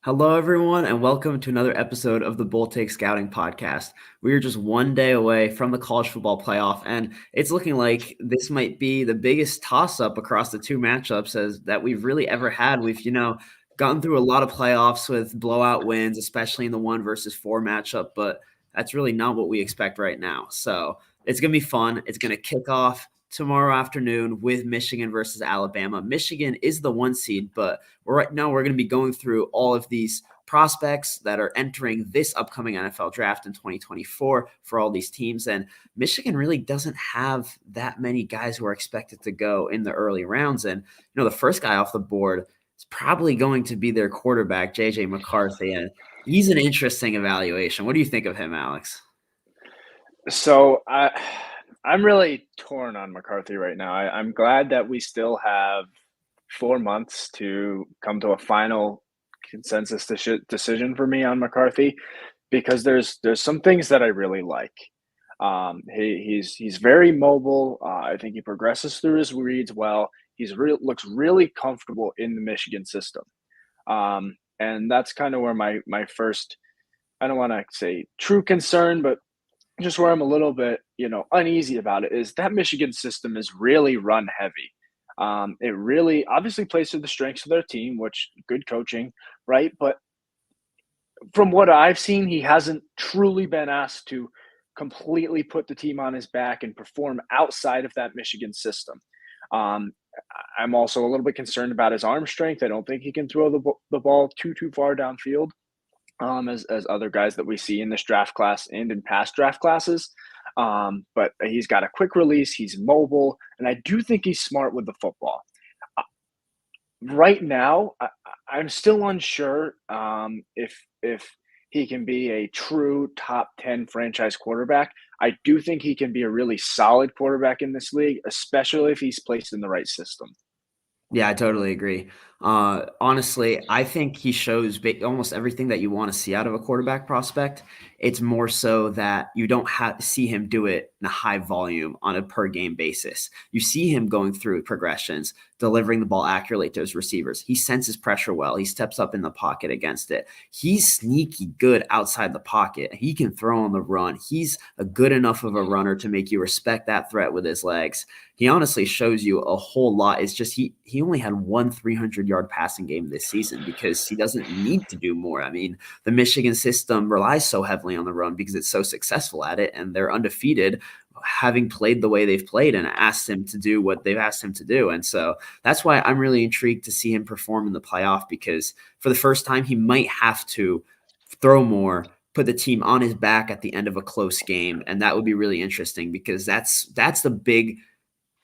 Hello, everyone, and welcome to another episode of the Bull Take Scouting Podcast. We are just one day away from the college football playoff, and it's looking like this might be the biggest toss-up across the two matchups as that we've really ever had. We've gotten through a lot of playoffs with blowout wins, especially in the 1 versus 4 matchup, but that's really not what we expect right now. So it's going to be fun. It's going to kick off tomorrow afternoon with Michigan versus Alabama. Michigan is the 1 seed, but right now we're going to be going through all of these prospects that are entering this upcoming NFL draft in 2024 for all these teams. And Michigan really doesn't have that many guys who are expected to go in the early rounds. And, the first guy off the board is probably going to be their quarterback, JJ McCarthy. And he's an interesting evaluation. What do you think of him, Alex? I'm really torn on McCarthy right now. I'm glad that we still have 4 months to come to a final consensus decision for me on McCarthy, because there's some things that I really like. He's very mobile. I think he progresses through his reads well. Looks really comfortable in the Michigan system, and that's kind of where my first, I don't want to say true concern, but just where I'm a little bit, uneasy about it is that Michigan system is really run heavy. It really obviously plays to the strengths of their team, which good coaching, right? But from what I've seen, he hasn't truly been asked to completely put the team on his back and perform outside of that Michigan system. Um, I'm also a little bit concerned about his arm strength. I don't think he can throw the ball too far downfield, as other guys that we see in this draft class and in past draft classes. But he's got a quick release. He's mobile, and I do think he's smart with the football. Right now, I'm still unsure if he can be a true top 10 franchise quarterback. I do think he can be a really solid quarterback in this league, especially if he's placed in the right system. Yeah, I totally agree. Honestly, I think he shows almost everything that you want to see out of a quarterback prospect. It's more so that you don't see him do it in a high volume on a per game basis. You see him going through progressions, delivering the ball accurately to his receivers. He senses pressure well. He steps up in the pocket against it. He's sneaky good outside the pocket. He can throw on the run. He's a good enough of a runner to make you respect that threat with his legs. He honestly shows you a whole lot. It's just he only had one 300-yard passing game this season because he doesn't need to do more. I mean, the Michigan system relies so heavily on the run because it's so successful at it, and they're undefeated having played the way they've played and asked him to do what they've asked him to do. And so that's why I'm really intrigued to see him perform in the playoff, because for the first time, he might have to throw more, put the team on his back at the end of a close game. And that would be really interesting because that's the big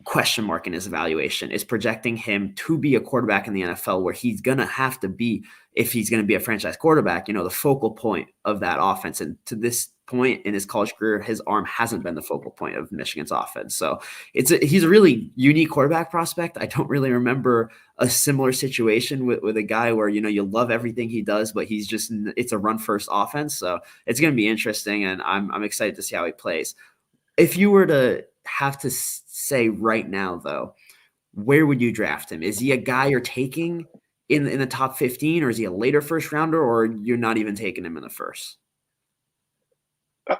question mark in his evaluation, is projecting him to be a quarterback in the NFL, where he's going to have to be, if he's going to be a franchise quarterback, the focal point of that offense. And to this point in his college career, his arm hasn't been the focal point of Michigan's offense. So he's a really unique quarterback prospect. I don't really remember a similar situation with a guy where, you love everything he does, but it's a run first offense. So it's going to be interesting, and I'm excited to see how he plays. If you were to have to say right now, though, where would you draft him? Is he a guy you're taking in the top 15, or is he a later first rounder, or you're not even taking him in the first?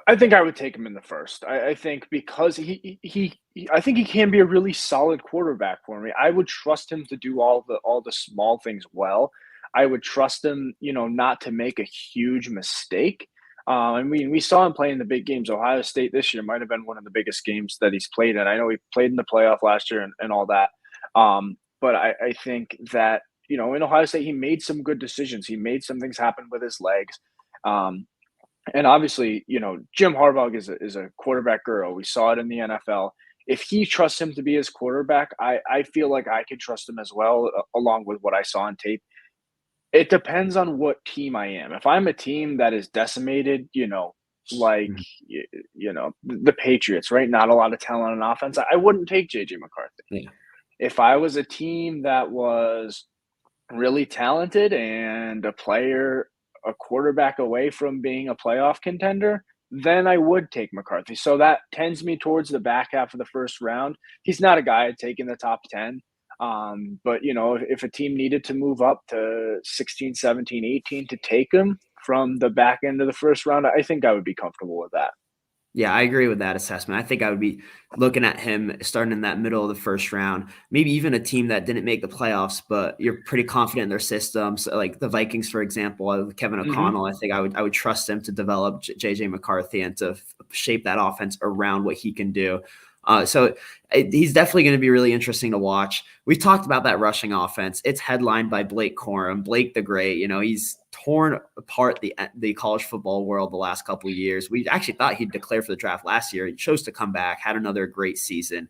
I think I would take him in the first. I think because I think he can be a really solid quarterback for me. I would trust him to do all the small things well. I would trust him, not to make a huge mistake. I mean, we saw him play in the big games. Ohio State this year might have been one of the biggest games that he's played in. I know he played in the playoff last year and all that. But I think that, in Ohio State, he made some good decisions. He made some things happen with his legs. And obviously, Jim Harbaugh is a quarterback guru. We saw it in the NFL. If he trusts him to be his quarterback, I feel like I can trust him as well, along with what I saw on tape. It depends on what team I am. If I'm a team that is decimated, like, the Patriots, right? Not a lot of talent on offense. I wouldn't take JJ McCarthy. Yeah. If I was a team that was really talented and a quarterback away from being a playoff contender, then I would take McCarthy. So that tends me towards the back half of the first round. He's not a guy I'd take in the top 10. But, if a team needed to move up to 16, 17, 18 to take him from the back end of the first round, I think I would be comfortable with that. Yeah, I agree with that assessment. I think I would be looking at him starting in that middle of the first round, maybe even a team that didn't make the playoffs, but you're pretty confident in their system. So like the Vikings, for example, Kevin Hmm. O'Connell, I think I would trust him to develop JJ McCarthy and to shape that offense around what he can do. He's definitely going to be really interesting to watch. We've talked about that rushing offense. It's headlined by Blake Corum, Blake the Great. He's torn apart the college football world the last couple of years. We actually thought he'd declare for the draft last year. He chose to come back, had another great season.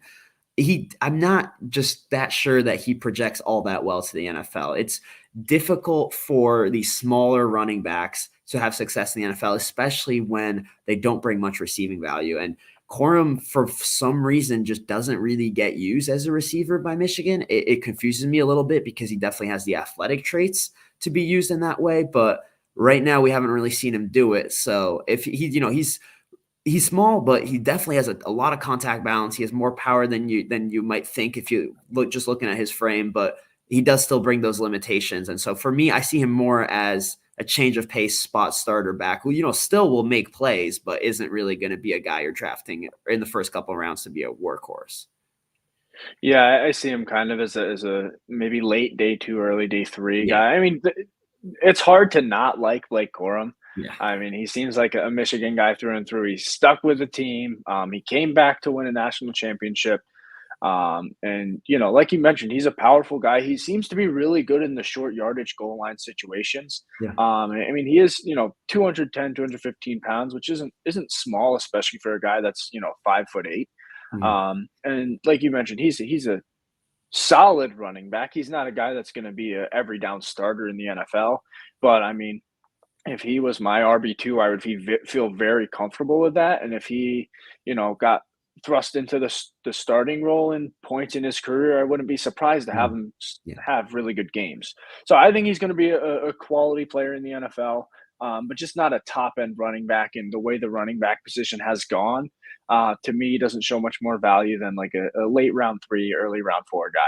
I'm not just that sure that he projects all that well to the NFL. It's difficult for these smaller running backs to have success in the NFL, especially when they don't bring much receiving value. And Corum, for some reason, just doesn't really get used as a receiver by Michigan. It confuses me a little bit because he definitely has the athletic traits to be used in that way. But right now, we haven't really seen him do it. So if he's small, but he definitely has a lot of contact balance. He has more power than you might think if you just looking at his frame, but he does still bring those limitations. And so for me, I see him more as a change of pace spot starter back who, still will make plays, but isn't really going to be a guy you're drafting in the first couple of rounds to be a workhorse. Yeah, I see him kind of as a maybe late day two, early day three Yeah. guy. I mean, it's hard to not like Blake Corum. Yeah. I mean, he seems like a Michigan guy through and through. He's stuck with the team. He came back to win a national championship. And like you mentioned, he's a powerful guy. He seems to be really good in the short yardage goal line situations. Yeah. I mean, he is 210, 215 pounds, which isn't small, especially for a guy that's 5'8". Mhm. And like you mentioned, he's a solid running back. He's not a guy that's going to be a every down starter in the NFL, but I mean, if he was my RB2, I would feel very comfortable with that. And if he, got thrust into the starting role in points in his career, I wouldn't be surprised to have Mhm. him Yeah. have really good games. So I think he's going to be a quality player in the NFL, but just not a top end running back. And the way the running back position has gone, to me, doesn't show much more value than like a late round three, early round four guy.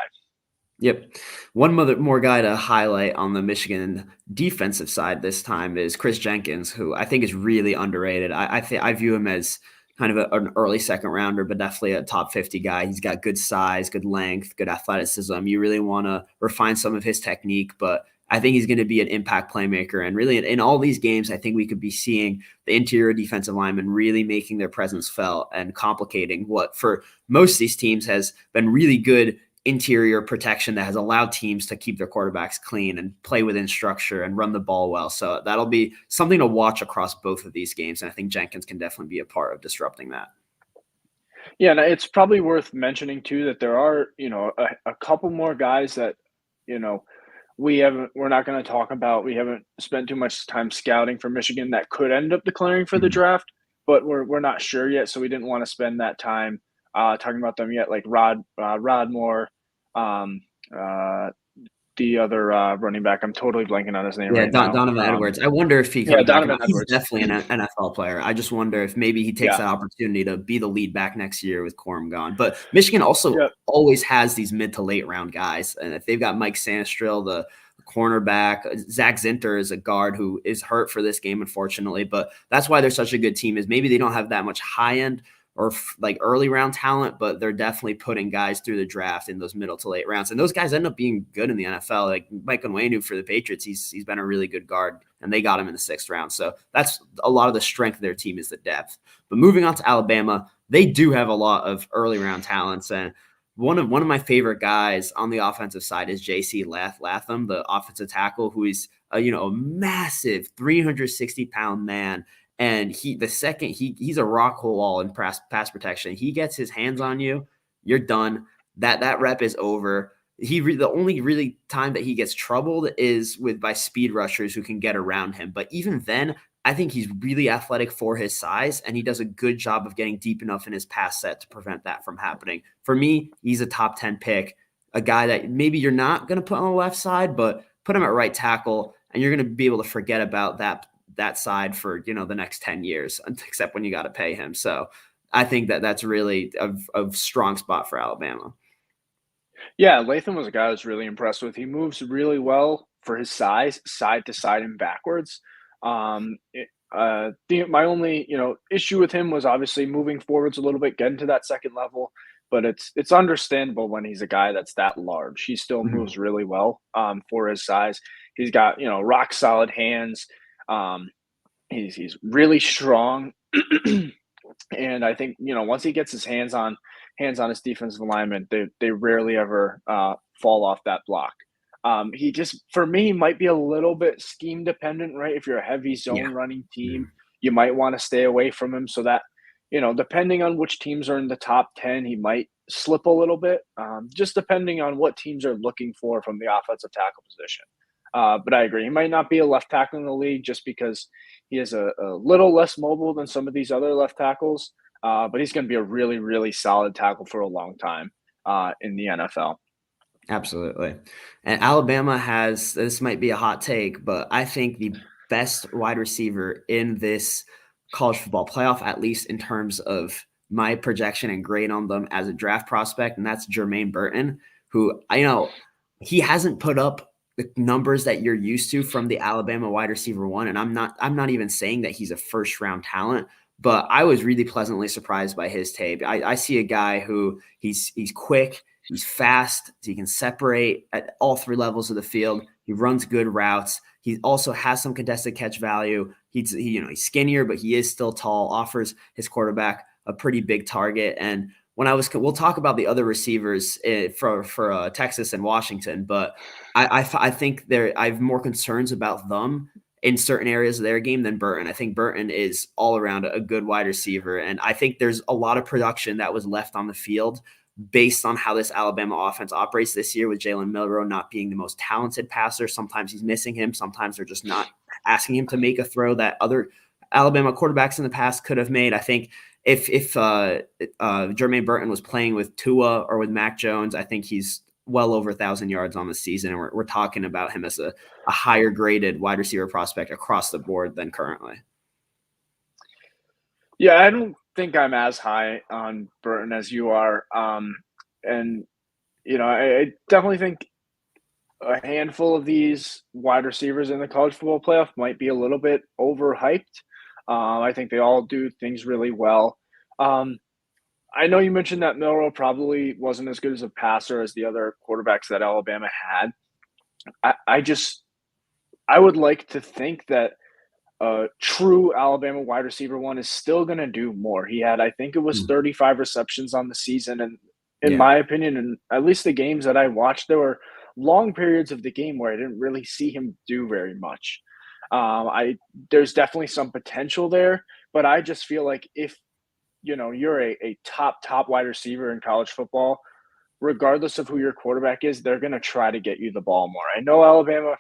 Yep. One more guy to highlight on the Michigan defensive side this time is Chris Jenkins, who I think is really underrated. I view him as kind of an early second rounder, but definitely a top 50 guy. He's got good size, good length, good athleticism. You really want to refine some of his technique, but I think he's going to be an impact playmaker. And really, in all these games, I think we could be seeing the interior defensive linemen really making their presence felt and complicating what for most of these teams has been really good interior protection that has allowed teams to keep their quarterbacks clean and play within structure and run the ball well. So that'll be something to watch across both of these games. And I think Jenkins can definitely be a part of disrupting that. Yeah, and it's probably worth mentioning too that there are, a couple more guys that, you know, we're not going to talk about. We haven't spent too much time scouting for Michigan that could end up declaring for the Mhm. draft, but we're not sure yet, so we didn't want to spend that time talking about them yet. Like Rod Moore, um, uh, the other running back. I'm totally blanking on his name Yeah, right now. Donovan Edwards. I wonder if he Yeah, comes back. Now, Donovan he's Edwards. definitely an NFL player. I just wonder if maybe he takes Yeah, that opportunity to be the lead back next year with Corum gone. But Michigan also yeah, always has these mid to late round guys. And if they've got Mike Sanistril, the cornerback, Zach Zinter is a guard who is hurt for this game, unfortunately. But that's why they're such a good team is maybe they don't have that much high end or like early round talent, but they're definitely putting guys through the draft in those middle to late rounds. And those guys end up being good in the NFL. Like Mike Onwenu for the Patriots, he's been a really good guard, and they got him in the sixth round. So that's a lot of the strength of their team is the depth. But moving on to Alabama, they do have a lot of early round talents, and one of my favorite guys on the offensive side is J.C. Latham, the offensive tackle, who is a massive 360-pound man. And the second he's a rock wall in pass protection. He gets his hands on you, you're done. That rep is over. The only really time that he gets troubled is by speed rushers who can get around him. But even then, I think he's really athletic for his size, and he does a good job of getting deep enough in his pass set to prevent that from happening. For me, he's a top 10 pick, a guy that maybe you're not going to put on the left side, but put him at right tackle, and you're going to be able to forget about that side for the next 10 years, except when you got to pay him. So I think that's really a strong spot for Alabama. Yeah, Latham was a guy I was really impressed with. He moves really well for his size, side to side and backwards. My only issue with him was obviously moving forwards a little bit, getting to that second level. But it's understandable when he's a guy that's that large. He still Mhm. moves really well for his size. He's got rock solid hands. Um, he's really strong. And I think once he gets his hands on his defensive alignment, they rarely ever fall off that block. He just, for me, might be a little bit scheme dependent, right? If you're a heavy Yeah. zone running team, Mhm. you might want to stay away from him so that depending on which teams are in the top 10, he might slip a little bit. Just depending on what teams are looking for from the offensive tackle position. But I agree, he might not be a left tackle in the league just because he is a little less mobile than some of these other left tackles, but he's going to be a really, really solid tackle for a long time in the NFL. Absolutely. And Alabama has this might be a hot take, but I think the best wide receiver in this college football playoff, at least in terms of my projection and grade on them as a draft prospect, and that's Jermaine Burton, who I know he hasn't put up the numbers that you're used to from the Alabama wide receiver one. And I'm not even saying that he's a first round talent, but I was really pleasantly surprised by his tape. I see a guy who he's quick. He's fast. He can separate at all three levels of the field. He runs good routes. He also has some contested catch value. He's skinnier, but he is still tall. Offers his quarterback a pretty big target. And we'll talk about the other receivers for Texas and Washington, but I think I have more concerns about them in certain areas of their game than Burton. I think Burton is all around a good wide receiver, and I think there's a lot of production that was left on the field based on how this Alabama offense operates this year with Jalen Milroe not being the most talented passer. Sometimes he's missing him. Sometimes they're just not asking him to make a throw that other Alabama quarterbacks in the past could have made. I think if Jermaine Burton was playing with Tua or with Mac Jones, I think he's well over 1,000 yards on the season. And we're talking about him as a higher graded wide receiver prospect across the board than currently. Yeah, I don't think I'm as high on Burton as you are. And, I definitely think a handful of these wide receivers in the college football playoff might be a little bit overhyped. I think they all do things really well. Um, I know you mentioned that Milroe probably wasn't as good as a passer as the other quarterbacks that Alabama had. I would like to think that a true Alabama wide receiver one is still going to do more. He had, I think it was Mm. 35 receptions on the season. And in Yeah. my opinion, and at least the games that I watched, there were long periods of the game where I didn't really see him do very much. There's definitely some potential there, but I just feel like if you're a top wide receiver in college football, regardless of who your quarterback is, they're going to try to get you the ball more. I know Alabama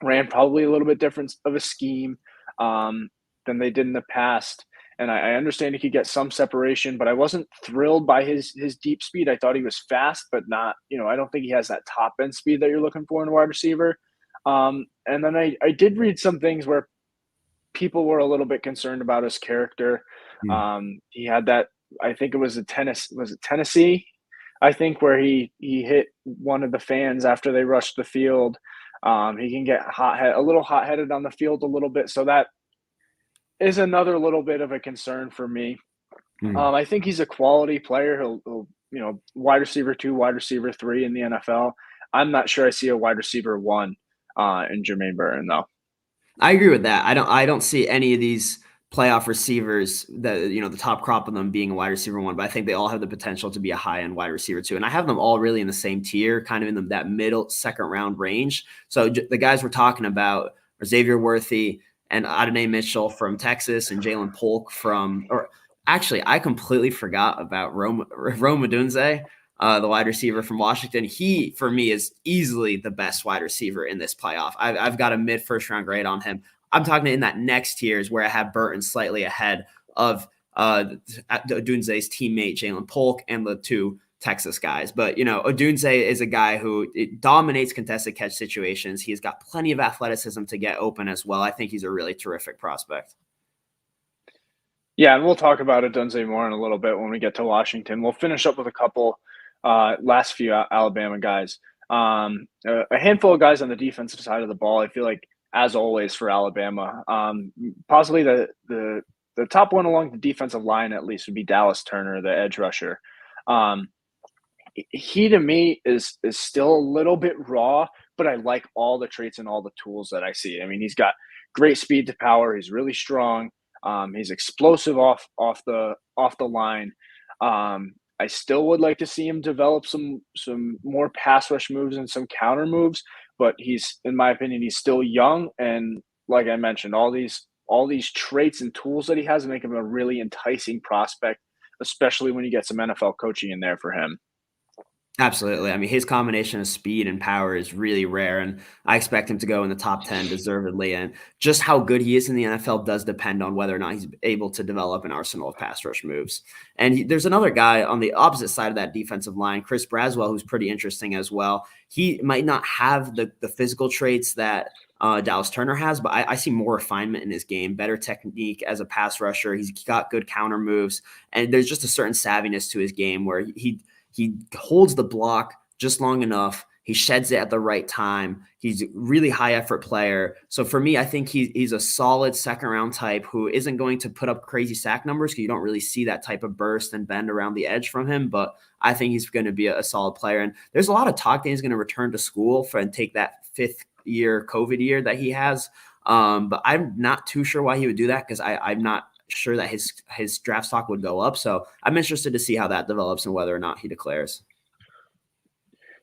ran probably a little bit different of a scheme um, than they did in the past. And I understand he could get some separation, but I wasn't thrilled by his deep speed. I thought he was fast, but not, I don't think he has that top end speed that you're looking for in a wide receiver. And then I did read some things where people were a little bit concerned about his character. Mm. He had that, I think it was Tennessee, I think, where he hit one of the fans after they rushed the field. He can get a little hot headed on the field a little bit, so that is another little bit of a concern for me. Mm. I think he's a quality player. He'll wide receiver two, wide receiver three in the NFL. I'm not sure I see a wide receiver one in Jermaine Burton though. I agree with that. I don't see any of these playoff receivers that the top crop of them being a wide receiver one, but I think they all have the potential to be a high end wide receiver too. And I have them all really in the same tier, kind of in that middle second round range. So the guys we're talking about are Xavier Worthy and Adonai Mitchell from Texas and Jalen Polk or actually I completely forgot about Rome Odunze, the wide receiver from Washington. He, for me, is easily the best wide receiver in this playoff. I've got a mid first round grade on him. I'm talking in that next tier is where I have Burton slightly ahead of Odunze's teammate Jalen Polk and the two Texas guys. But Odunze is a guy who dominates contested catch situations. He's got plenty of athleticism to get open as well. I think he's a really terrific prospect. Yeah, and we'll talk about it Dunze more in a little bit when we get to Washington. We'll finish up with a couple last few Alabama guys. A handful of guys on the defensive side of the ball. I feel like, as always for Alabama, possibly the top one along the defensive line at least would be Dallas Turner, the edge rusher. Um, he to me is still a little bit raw, but I like all the traits and all the tools that I see. I mean, he's got great speed to power. He's really strong. He's explosive off the line. I still would like to see him develop some more pass rush moves and some counter moves, but he's, in my opinion, he's still young, and like I mentioned, all these traits and tools that he has make him a really enticing prospect, especially when you get some NFL coaching in there for him. Absolutely. I mean, his combination of speed and power is really rare, and I expect him to go in the top 10 deservedly. And just how good he is in the NFL does depend on whether or not he's able to develop an arsenal of pass rush moves. And there's another guy on the opposite side of that defensive line, Chris Braswell, who's pretty interesting as well. He might not have the physical traits that Dallas Turner has, but I see more refinement in his game, better technique as a pass rusher. He's got good counter moves, and there's just a certain savviness to his game where he holds the block just long enough. He sheds it at the right time. He's a really high effort player. So for me, I think he's a solid second round type who isn't going to put up crazy sack numbers because you don't really see that type of burst and bend around the edge from him. But I think he's going to be a solid player. And there's a lot of talk that he's going to return to school and take that fifth year COVID year that he has. But I'm not too sure why he would do that because I'm not sure that his draft stock would go up. So I'm interested to see how that develops and whether or not he declares.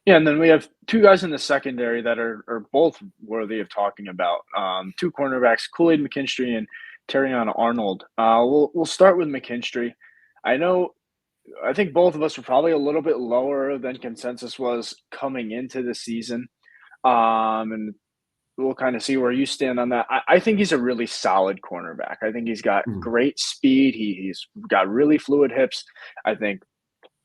Yeah, and then we have two guys in the secondary that are both worthy of talking about. Two cornerbacks, Kool-Aid McKinstry and Terrion Arnold. We'll start with McKinstry. I think both of us were probably a little bit lower than consensus was coming into the season. And we'll kind of see where you stand on that. I think he's a really solid cornerback. I think he's got great speed. He's got really fluid hips. I think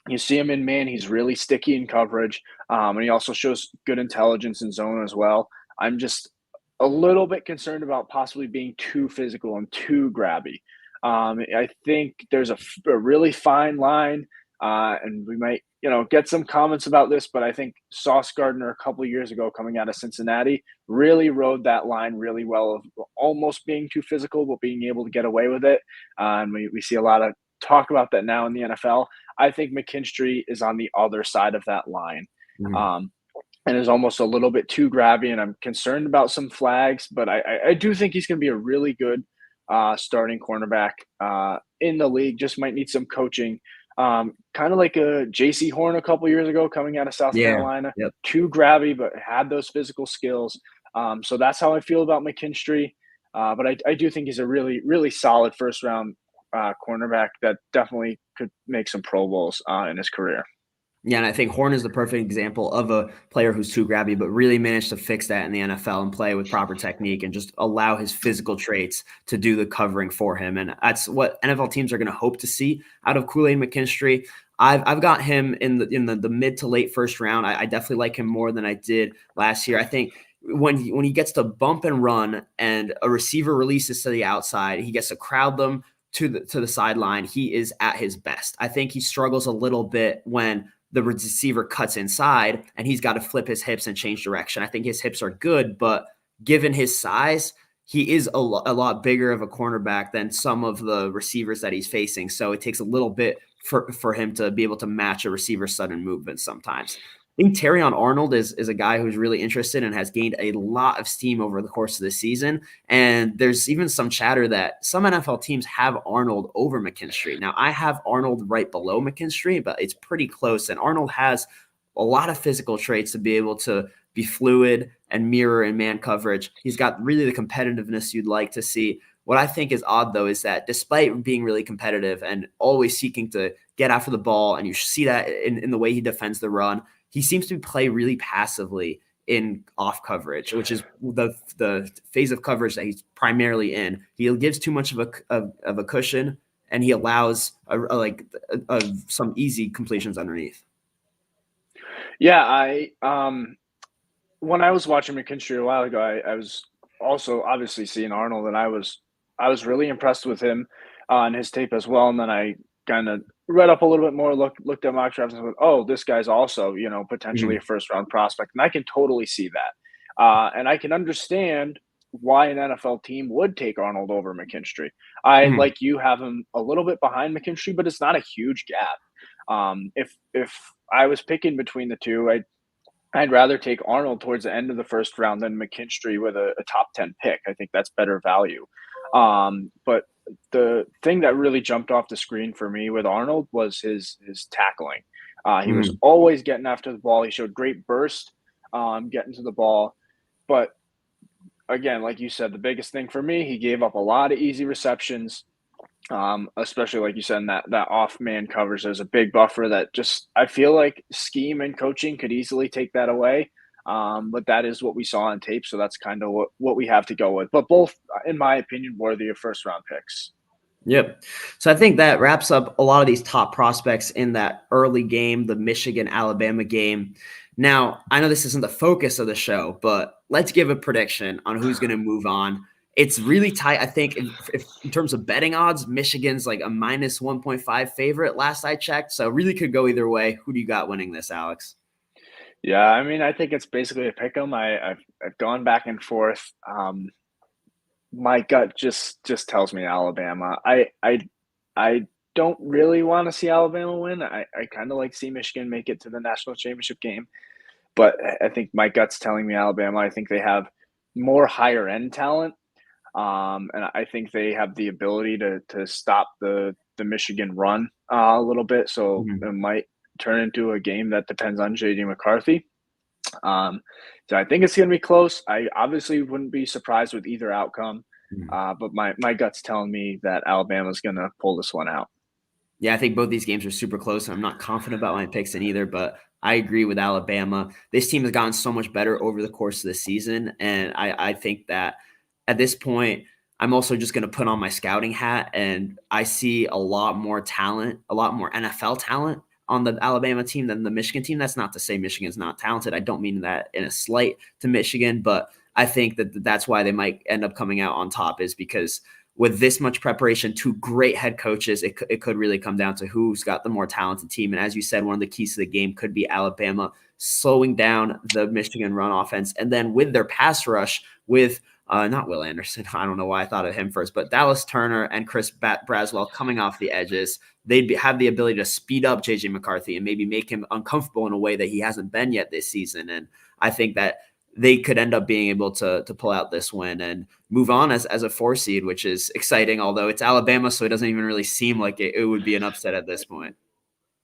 you see him in man, he's really sticky in coverage. And he also shows good intelligence in zone as well. I'm just a little bit concerned about possibly being too physical and too grabby. I think there's a really fine line, and we might, get some comments about this, but I think Sauce Gardner a couple of years ago coming out of Cincinnati really rode that line really well of almost being too physical, but being able to get away with it. And we see a lot of talk about that now in the NFL. I think McKinstry is on the other side of that line. And is almost a little bit too grabby, and I'm concerned about some flags, but I do think he's going to be a really good starting cornerback in the league. Just might need some coaching. Kind of like a J.C. Horn a couple years ago coming out of South Carolina. Yep. Too grabby, but had those physical skills. So that's how I feel about McKinstry. But I do think he's a really, really solid first-round cornerback that definitely could make some Pro Bowls in his career. Yeah, and I think Horn is the perfect example of a player who's too grabby, but really managed to fix that in the NFL and play with proper technique and just allow his physical traits to do the covering for him. And that's what NFL teams are going to hope to see out of Kool-Aid McKinstry. I've got him in the mid to late first round. I definitely like him more than I did last year. I think when he gets to bump and run and a receiver releases to the outside, he gets to crowd them to the sideline. He is at his best. I think he struggles a little bit when the receiver cuts inside and he's got to flip his hips and change direction. I think his hips are good, but given his size, he is a lot bigger of a cornerback than some of the receivers that he's facing. So it takes a little bit for him to be able to match a receiver's sudden movement sometimes. I think Terrion Arnold is a guy who's really interested and has gained a lot of steam over the course of the season. And there's even some chatter that some NFL teams have Arnold over McKinstry. Now, I have Arnold right below McKinstry, but it's pretty close. And Arnold has a lot of physical traits to be able to be fluid and mirror in man coverage. He's got really the competitiveness you'd like to see. What I think is odd, though, is that despite being really competitive and always seeking to get after the ball, and you see that in the way he defends the run, he seems to play really passively in off coverage, which is the phase of coverage that he's primarily in. He gives too much of a cushion, and he allows some easy completions underneath. Yeah, when I was watching McKinstry a while ago, I was also obviously seeing Arnold, and I was really impressed with him on his tape as well. And then I kind of read up a little bit more, looked at mock drafts and went, oh, this guy's also, potentially a Mhm, first round prospect. And I can totally see that. And I can understand why an NFL team would take Arnold over McKinstry. I, mhm, like you, have him a little bit behind McKinstry, but it's not a huge gap. If I was picking between the two, I'd rather take Arnold towards the end of the first round than McKinstry with a top 10 pick. I think that's better value. But the thing that really jumped off the screen for me with Arnold was his tackling. He was mhm. always getting after the ball. He showed great burst, getting to the ball. But again, like you said, the biggest thing for me, he gave up a lot of easy receptions, especially like you said, in that off man covers. There's a big buffer that just I feel like scheme and coaching could easily take that away. But that is what we saw on tape, so that's kind of what we have to go with. But both, in my opinion, worthy of first round picks. Yep. So I think that wraps up a lot of these top prospects in that early game, the Michigan Alabama game. Now, I know this isn't the focus of the show, but let's give a prediction on who's going to move on. It's really tight. I think if in terms of betting odds, Michigan's like a minus 1.5 favorite last I checked. So really could go either way. Who do you got winning this, Alex? Yeah, I mean, I think it's basically a pick 'em. I've gone back and forth. My gut just tells me Alabama. I don't really want to see Alabama win. I kind of like to see Michigan make it to the national championship game. But I think my gut's telling me Alabama. I think they have more higher end talent, and I think they have the ability to stop the Michigan run a little bit. So Mhm. it might turn into a game that depends on JD McCarthy. Um, so I think it's going to be close. I obviously wouldn't be surprised with either outcome, Mhm. but my gut's telling me that Alabama's going to pull this one out. Yeah, I think both these games are super close. I'm not confident about my picks in either, but I agree with Alabama. This team has gotten so much better over the course of the season. And I think that at this point, I'm also just going to put on my scouting hat and I see a lot more talent, a lot more NFL talent on the Alabama team than the Michigan team. That's not to say Michigan's not talented. I don't mean that in a slight to Michigan, but I think that that's why they might end up coming out on top is because with this much preparation, two great head coaches, it could really come down to who's got the more talented team. And as you said, one of the keys to the game could be Alabama slowing down the Michigan run offense. And then with their pass rush, with not Will Anderson, I don't know why I thought of him first, but Dallas Turner and Chris Braswell coming off the edges, have the ability to speed up JJ McCarthy and maybe make him uncomfortable in a way that he hasn't been yet this season. And I think that they could end up being able to pull out this win and move on as a 4 seed, which is exciting, although it's Alabama, so it doesn't even really seem like it would be an upset at this point.